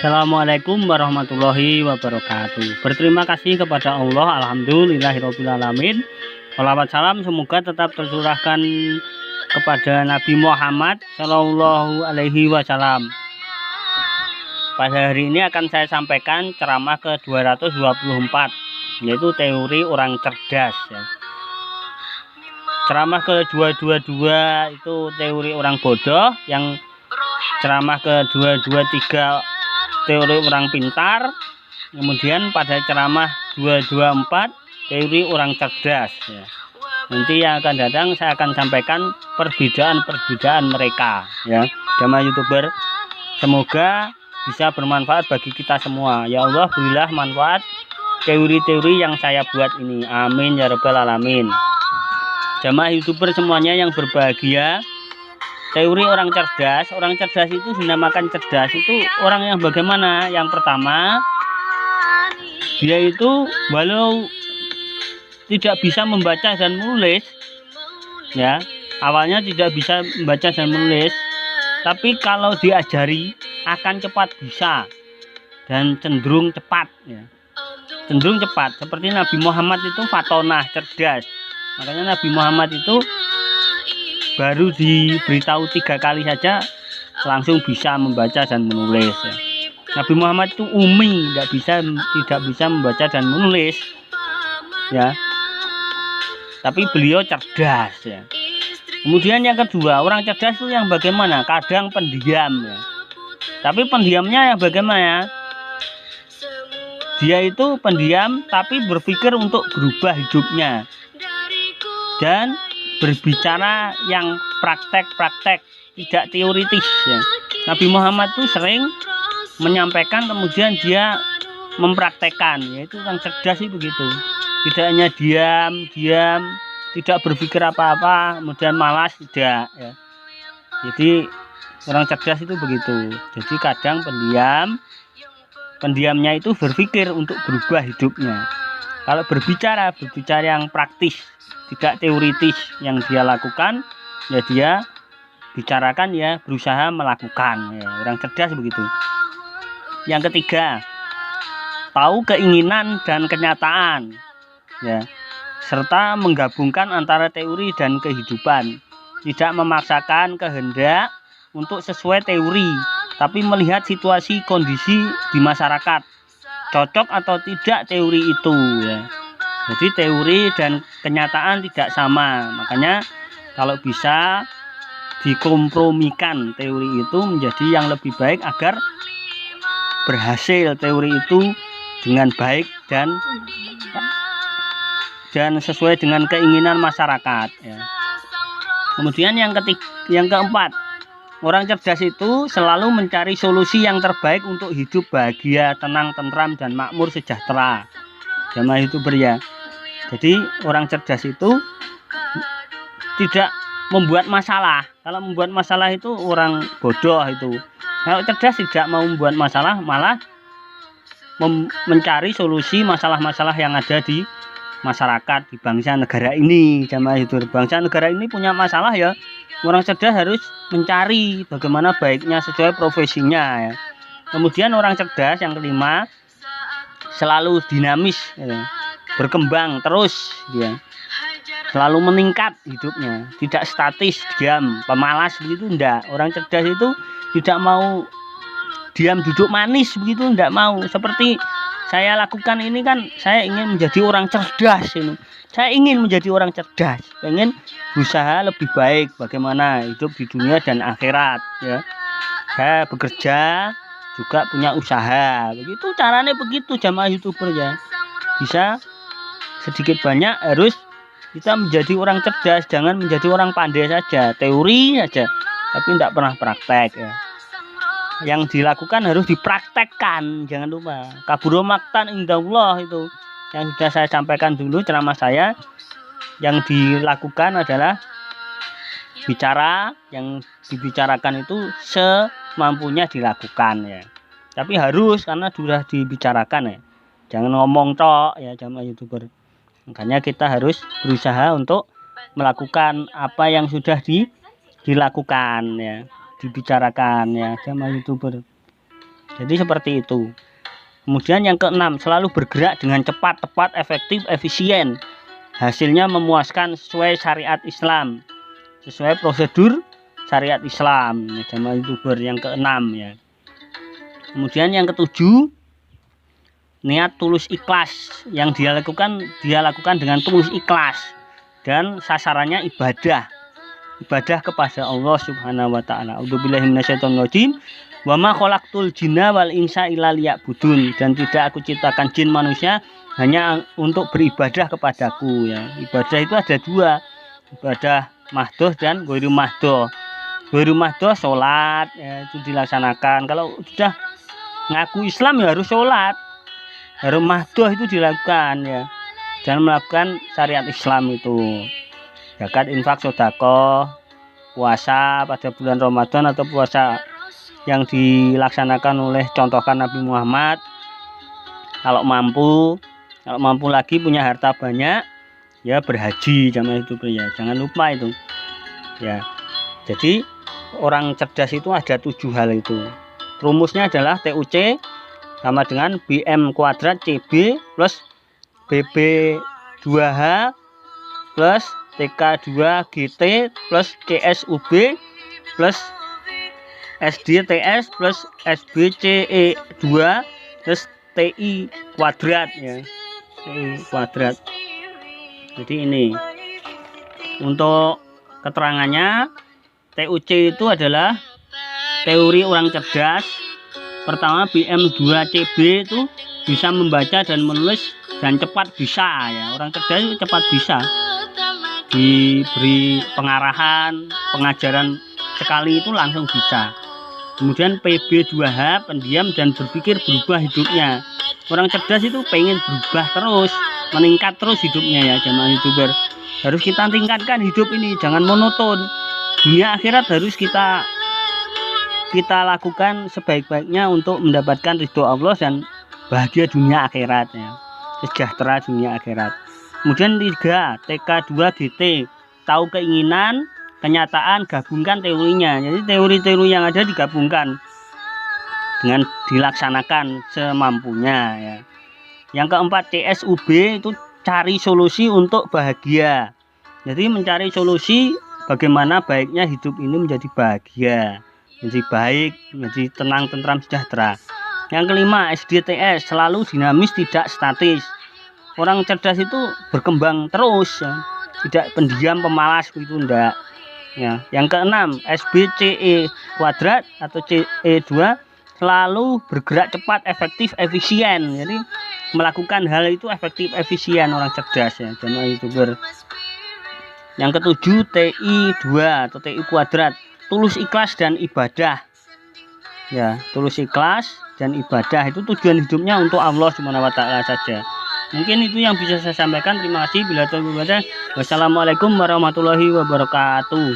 Assalamualaikum warahmatullahi wabarakatuh. Berterima kasih kepada Allah, alhamdulillahirobbilalamin. Shalawat salam semoga tetap tercurahkan kepada Nabi Muhammad Shallallahu Alaihi Wasallam. Pada hari ini akan saya sampaikan ceramah ke 224, yaitu teori orang cerdas. Ceramah ke 222 itu teori orang bodoh, yang ceramah ke 223 teori orang pintar. Kemudian pada ceramah 224 teori orang cerdas. Nanti yang akan datang saya akan sampaikan perbedaan mereka, ya, jamaah YouTuber. Semoga bisa bermanfaat bagi kita semua. Ya Allah, berilah manfaat teori-teori yang saya buat ini. Amin ya rabbal alamin. Jamaah YouTuber semuanya yang berbahagia. Teori orang cerdas itu dinamakan cerdas itu orang yang bagaimana? Yang pertama, dia itu walau tidak bisa membaca dan menulis, ya, awalnya tidak bisa membaca dan menulis, tapi kalau diajari akan cepat bisa dan cenderung cepat, ya. Cenderung cepat, seperti Nabi Muhammad itu fatonah, cerdas. Makanya Nabi Muhammad itu baru diberitahu 3 kali saja langsung bisa membaca dan menulis, ya. Nabi Muhammad itu umi, tidak bisa membaca dan menulis, ya, tapi beliau cerdas, ya. Kemudian yang kedua, orang cerdas itu yang bagaimana? Kadang pendiam, ya. Tapi pendiamnya yang bagaimana? Dia itu pendiam tapi berpikir untuk berubah hidupnya dan berbicara yang praktek, tidak teoritis, ya. Nabi Muhammad itu sering menyampaikan kemudian dia mempraktekkan, yaitu orang cerdas itu begitu. Tidak hanya diam, tidak berpikir apa-apa, kemudian malas, tidak, ya. Jadi orang cerdas itu begitu. Jadi kadang pendiamnya itu berpikir untuk berubah hidupnya. Kalau berbicara yang praktis, tidak teoritis yang dia lakukan, ya dia bicarakan, ya berusaha melakukan, ya. Orang cerdas begitu. Yang ketiga, tahu keinginan dan kenyataan, ya, serta menggabungkan antara teori dan kehidupan. Tidak memaksakan kehendak untuk sesuai teori, tapi melihat situasi kondisi di masyarakat, cocok atau tidak teori itu, ya. Jadi teori dan kenyataan tidak sama. Makanya kalau bisa dikompromikan teori itu menjadi yang lebih baik agar berhasil teori itu dengan baik dan sesuai dengan keinginan masyarakat, ya. Kemudian yang keempat, orang cerdas itu selalu mencari solusi yang terbaik untuk hidup bahagia, tenang, tentram, dan makmur sejahtera. Jamaah YouTuber, ya. Jadi orang cerdas itu tidak membuat masalah. Kalau membuat masalah itu orang bodoh itu. Kalau cerdas tidak mau membuat masalah, malah mencari solusi masalah-masalah yang ada di masyarakat, di bangsa negara ini. Jamaah YouTuber, bangsa negara ini punya masalah, ya. Orang cerdas harus mencari bagaimana baiknya sesuai profesinya, ya. Kemudian orang cerdas yang kelima selalu dinamis, ya, berkembang terus, dia selalu meningkat hidupnya, tidak statis, diam, pemalas begitu, enggak. Orang cerdas itu tidak mau diam duduk manis begitu, enggak mau. Seperti saya lakukan ini kan, saya ingin menjadi orang cerdas ini. Saya ingin menjadi orang cerdas, pengen berusaha lebih baik bagaimana hidup di dunia dan akhirat, ya. Saya bekerja juga punya usaha, begitu caranya, begitu jamaah YouTuber, ya. Bisa sedikit banyak harus kita menjadi orang cerdas, jangan menjadi orang pandai saja, teori saja, tapi tidak pernah praktek, ya. Yang dilakukan harus dipraktekkan, jangan lupa. Kaburo maktan indallah itu yang sudah saya sampaikan dulu ceramah saya. Yang dilakukan adalah bicara, yang dibicarakan itu semampunya dilakukan, ya. Tapi harus, karena sudah dibicarakan, ya. Jangan ngomong tok, ya jamaah YouTuber. Makanya kita harus berusaha untuk melakukan apa yang sudah dilakukan, ya, dibicarakan, ya jamaah YouTuber. Jadi seperti itu. Kemudian yang keenam, selalu bergerak dengan cepat, tepat, efektif, efisien. Hasilnya memuaskan sesuai syariat Islam, sesuai prosedur syariat Islam. Jamaah YouTuber yang keenam ya. Kemudian yang ketujuh, niat tulus ikhlas. Yang dia lakukan dengan tulus ikhlas dan sasarannya ibadah kepada Allah Subhanahu wa taala. A'udzubillahi minasyaitonirrajim. Wa ma khalaqtul jinna wal insa illa liya'budun, dan tidak aku ciptakan jin manusia hanya untuk beribadah kepadaku ya. Ibadah itu ada dua, ibadah mahdoh dan ghairu mahdoh. Ghairu mahdoh salat ya, itu dilaksanakan. Kalau sudah ngaku Islam ya harus salat. Ghairu mahdoh itu dilakukan ya, dan melakukan syariat Islam itu. Zakat, infak, sedekah, puasa pada bulan Ramadan atau puasa yang dilaksanakan oleh contohkan Nabi Muhammad. Kalau mampu lagi, punya harta banyak ya, berhaji jamaah itu ya, jangan lupa itu ya. Jadi orang cerdas itu ada 7 hal itu. Rumusnya adalah TUC sama dengan BM kuadrat CB plus BB 2H plus TK2 GT plus CSUB plus SDTS plus SBCE2 plus TI kuadrat ya. TI kuadrat. Jadi ini untuk keterangannya, TUC itu adalah teori orang cerdas. Pertama, BM2CB itu bisa membaca dan menulis dan cepat bisa ya. Orang cerdas itu cepat bisa. Diberi pengarahan, pengajaran sekali itu langsung bisa. Kemudian PB2H, pendiam dan berpikir berubah hidupnya. Orang cerdas itu pengen berubah terus, meningkat terus hidupnya ya jamaah YouTuber. Harus kita tingkatkan hidup ini, jangan monoton. Dunia akhirat harus kita lakukan sebaik-baiknya untuk mendapatkan ridho Allah dan bahagia dunia akhirat ya. Sejahtera dunia akhirat. Kemudian 3, TK2 GT, tahu keinginan, kenyataan, gabungkan teorinya. Jadi teori-teori yang ada digabungkan dengan dilaksanakan semampunya ya. Yang keempat, CSUB itu cari solusi untuk bahagia. Jadi mencari solusi bagaimana baiknya hidup ini menjadi bahagia, menjadi baik, menjadi tenang, tentram, sejahtera. Yang kelima, SDTS, selalu dinamis, tidak statis. Orang cerdas itu berkembang terus ya. Tidak pendiam, pemalas itu enggak ya. Yang keenam, SBCE kuadrat atau CE2, selalu bergerak cepat, efektif, efisien. Jadi melakukan hal itu efektif, efisien orang cerdas ya jamaah YouTuber. Yang ketujuh, TI2 atau TI kuadrat, tulus ikhlas dan ibadah ya. Tulus ikhlas dan ibadah itu tujuan hidupnya untuk Allah Subhanahu wa taala saja. Mungkin itu yang bisa saya sampaikan. Terima kasih. Wassalamualaikum warahmatullahi wabarakatuh.